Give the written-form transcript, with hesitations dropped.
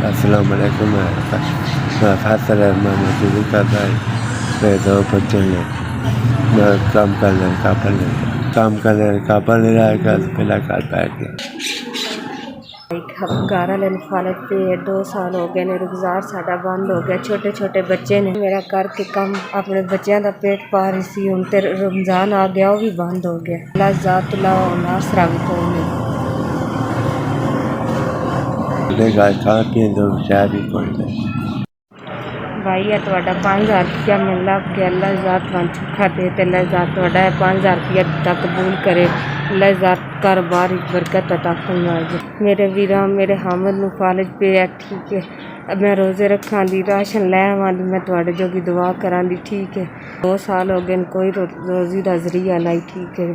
अस्सलाम वालेकुम। मैं फैसल रहमान मजदूरी कर रहा है। मेरे दो बच्चे हैं। मैं काम करने का ले रहा है। घर पहला घर बैठ गया। घर वाले फालत पे 2 साल हो गए ने। रुज़गार साडा बंद हो गया। छोटे छोटे बच्चे ने। मेरा घर के काम अपने बच्चों का पेट पा रही सी। हुण ते रमज़ान आ गया, वो भी बंद हो गया। अल्लाह ज़ात ला आसरा भी कोई नहीं। खान पीन तो शायद ही कोई नहीं। भाई है तुहाडा 5000 रुपया मिल लग गया। अल्लाह ज़ात वन चुखा दे ते अल्लाह ज़ात तुहाडा 5000 रुपया तक कबूल करे। अल्लाह ज़ात कारोबार बरकत अता फरमाए। मेरे वीरा मेरे हामिद नूं फालज पे है, ठीक है। मैं रोज़े रखां दी, राशन लै आवां दी, मैं तुहाडे जोगी दुआ करां दी, ठीक है। 2 साल हो गए कोई रोज़ी दा ज़रिया नहीं, ठीक है।